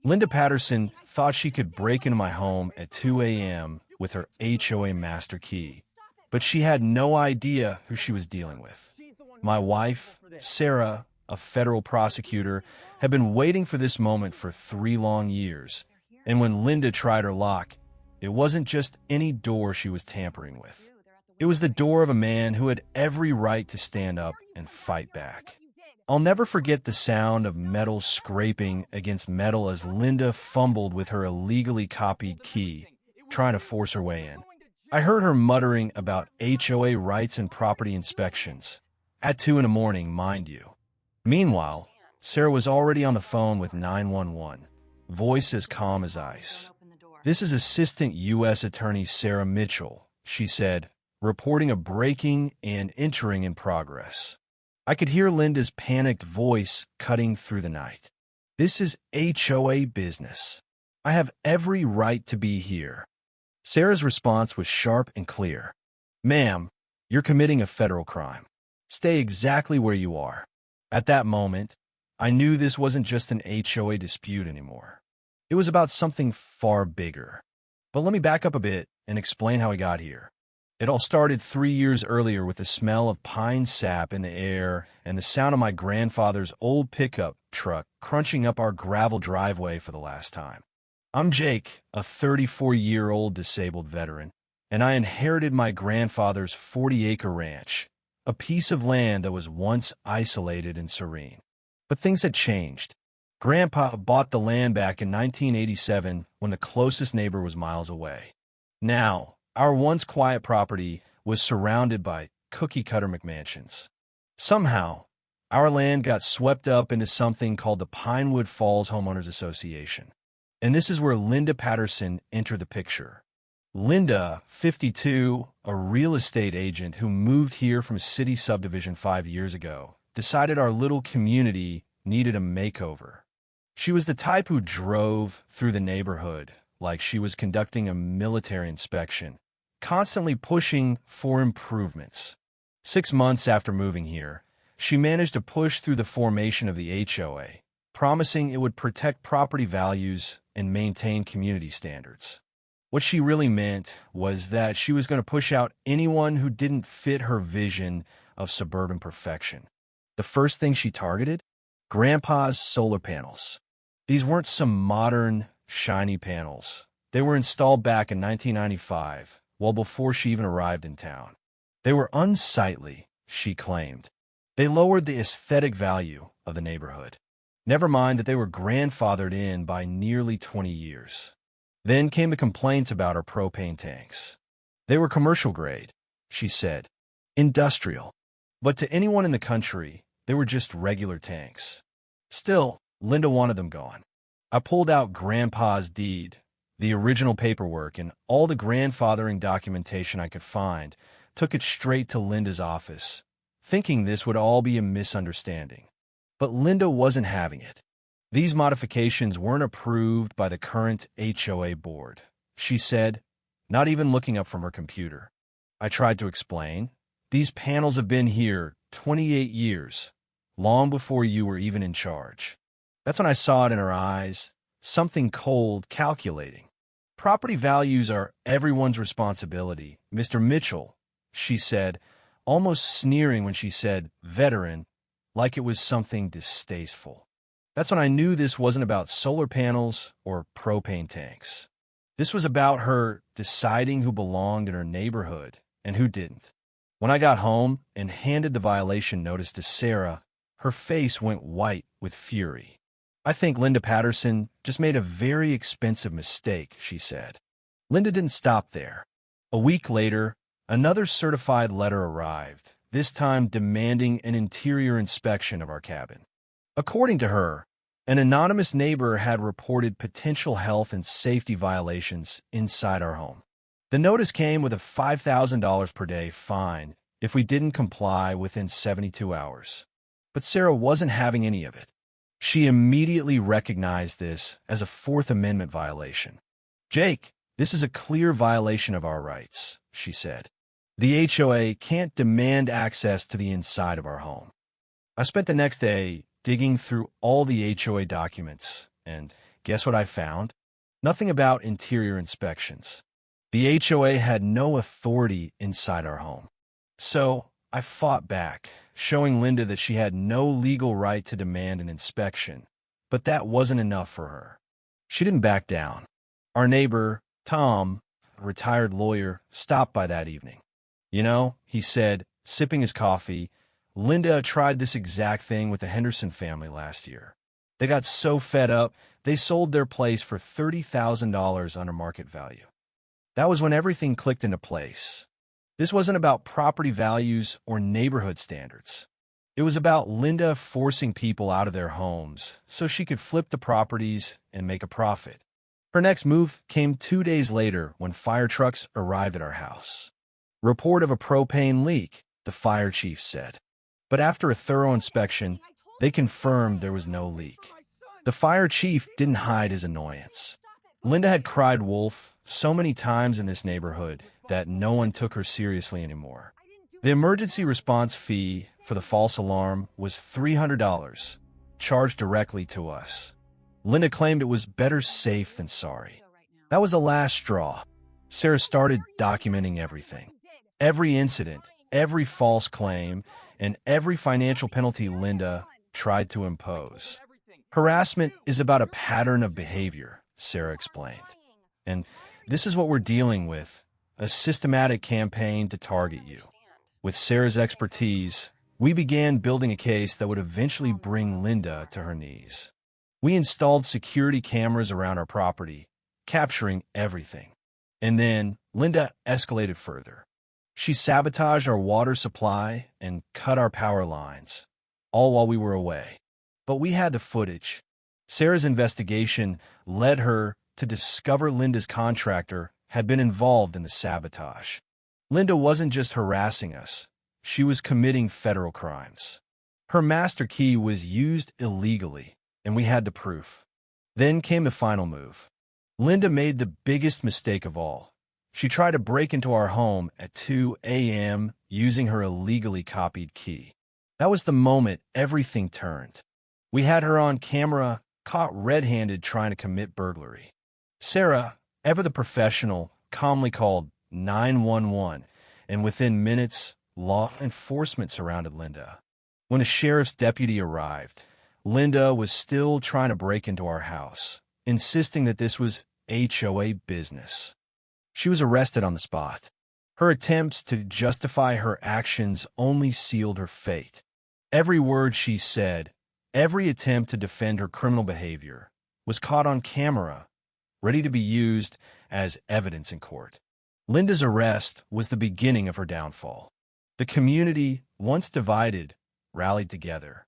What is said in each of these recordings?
Linda Patterson thought she could break into my home at 2 a.m. with her HOA master key, but she had no idea who she was dealing with. My wife, Sarah, a federal prosecutor, had been waiting for this moment for 3 long years, and when Linda tried her lock, it wasn't just any door she was tampering with. It was the door of a man who had every right to stand up and fight back. I'll never forget the sound of metal scraping against metal as Linda fumbled with her illegally copied key, trying to force her way in. I heard her muttering about HOA rights and property inspections. At 2 in the morning, mind you. Meanwhile, Sarah was already on the phone with 911, voice as calm as ice. "This is Assistant U.S. Attorney Sarah Mitchell," she said, reporting a breaking and entering in progress. I could hear Linda's panicked voice cutting through the night. "This is HOA business. I have every right to be here." Sarah's response was sharp and clear. "Ma'am, you're committing a federal crime. Stay exactly where you are." At that moment, I knew this wasn't just an HOA dispute anymore. It was about something far bigger. But let me back up a bit and explain how we got here. It all started 3 years earlier with the smell of pine sap in the air and the sound of my grandfather's old pickup truck crunching up our gravel driveway for the last time. I'm Jake, a 34-year-old disabled veteran, and I inherited my grandfather's 40-acre ranch, a piece of land that was once isolated and serene. But things had changed. Grandpa bought the land back in 1987 when the closest neighbor was miles away. Now, our once quiet property was surrounded by cookie-cutter McMansions. Somehow, our land got swept up into something called the Pinewood Falls Homeowners Association. And this is where Linda Patterson entered the picture. Linda, 52, a real estate agent who moved here from a city subdivision 5 years ago, decided our little community needed a makeover. She was the type who drove through the neighborhood like she was conducting a military inspection, constantly pushing for improvements. 6 months after moving here, she managed to push through the formation of the HOA, promising it would protect property values and maintain community standards. What she really meant was that she was going to push out anyone who didn't fit her vision of suburban perfection. The first thing she targeted? Grandpa's solar panels. These weren't some modern, shiny panels. They were installed back in 1995, well before she even arrived in town. They were unsightly, she claimed. They lowered the aesthetic value of the neighborhood. Never mind that they were grandfathered in by nearly 20 years. Then came the complaints about her propane tanks. They were commercial grade, she said. Industrial. But to anyone in the country, they were just regular tanks. Still, Linda wanted them gone. I pulled out Grandpa's deed, the original paperwork, and all the grandfathering documentation I could find, took it straight to Linda's office, thinking this would all be a misunderstanding. But Linda wasn't having it. These modifications weren't approved by the current HOA board, she said, not even looking up from her computer. I tried to explain. These panels have been here 28 years, long before you were even in charge. That's when I saw it in her eyes, something cold, calculating. Property values are everyone's responsibility, Mr. Mitchell, she said, almost sneering when she said veteran, like it was something distasteful. That's when I knew this wasn't about solar panels or propane tanks. This was about her deciding who belonged in her neighborhood and who didn't. When I got home and handed the violation notice to Sarah, her face went white with fury. "I think Linda Patterson just made a very expensive mistake," she said. Linda didn't stop there. A week later, another certified letter arrived, this time demanding an interior inspection of our cabin. According to her, an anonymous neighbor had reported potential health and safety violations inside our home. The notice came with a $5,000 per day fine if we didn't comply within 72 hours. But Sarah wasn't having any of it. She immediately recognized this as a Fourth Amendment violation. "Jake, this is a clear violation of our rights," she said. "The HOA can't demand access to the inside of our home." I spent the next day digging through all the HOA documents and Guess what I found? Nothing about interior inspections. The HOA had no authority inside our home. So I fought back, showing Linda that she had no legal right to demand an inspection. But that wasn't enough for her. She didn't back down. Our neighbor, Tom, a retired lawyer, stopped by that evening. You know, he said, sipping his coffee, Linda tried this exact thing with the Henderson family last year. They got so fed up, they sold their place for $30,000 under market value. That was when everything clicked into place. This wasn't about property values or neighborhood standards. It was about Linda forcing people out of their homes so she could flip the properties and make a profit. Her next move came 2 days later when fire trucks arrived at our house. Report of a propane leak, the fire chief said. But after a thorough inspection, they confirmed there was no leak. The fire chief didn't hide his annoyance. Linda had cried wolf so many times in this neighborhood that no one took her seriously anymore. The emergency response fee for the false alarm was $300, charged directly to us. Linda claimed it was better safe than sorry. That was the last straw. Sarah started documenting everything. Every incident, every false claim, and every financial penalty Linda tried to impose. Harassment is about a pattern of behavior, Sarah explained. And this is what we're dealing with, a systematic campaign to target you. With Sarah's expertise, we began building a case that would eventually bring Linda to her knees. We installed security cameras around our property, capturing everything. And then Linda escalated further. She sabotaged our water supply and cut our power lines, all while we were away. But we had the footage. Sarah's investigation led her to discover Linda's contractor had been involved in the sabotage. Linda wasn't just harassing us. She was committing federal crimes. Her master key was used illegally, and we had the proof. Then came the final move. Linda made the biggest mistake of all. She tried to break into our home at 2 a.m. using her illegally copied key. That was the moment everything turned. We had her on camera, caught red-handed trying to commit burglary. Sarah, ever the professional, calmly called 911, and within minutes, law enforcement surrounded Linda. When a sheriff's deputy arrived, Linda was still trying to break into our house, insisting that this was HOA business. She was arrested on the spot. Her attempts to justify her actions only sealed her fate. Every word she said, every attempt to defend her criminal behavior, was caught on camera, ready to be used as evidence in court. Linda's arrest was the beginning of her downfall. The community, once divided, rallied together.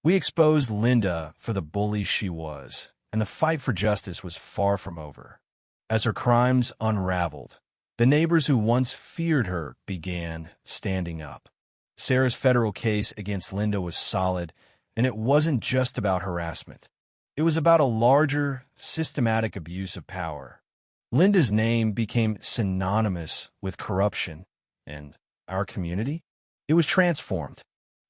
We exposed Linda for the bully she was, and the fight for justice was far from over. As her crimes unraveled, the neighbors who once feared her began standing up. Sarah's federal case against Linda was solid, and it wasn't just about harassment. It was about a larger, systematic abuse of power. Linda's name became synonymous with corruption, and our community? It was transformed.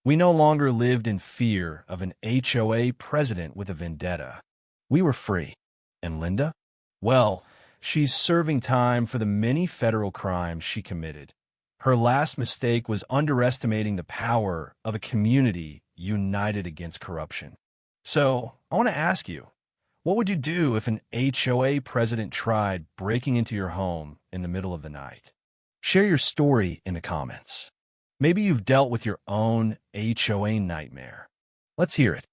We no longer lived in fear of an HOA president with a vendetta. We were free. And Linda? Well, she's serving time for the many federal crimes she committed. Her last mistake was underestimating the power of a community united against corruption. So, I want to ask you, what would you do if an HOA president tried breaking into your home in the middle of the night? Share your story in the comments. Maybe you've dealt with your own HOA nightmare. Let's hear it.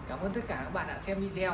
Cảm ơn tất cả các bạn đã xem video.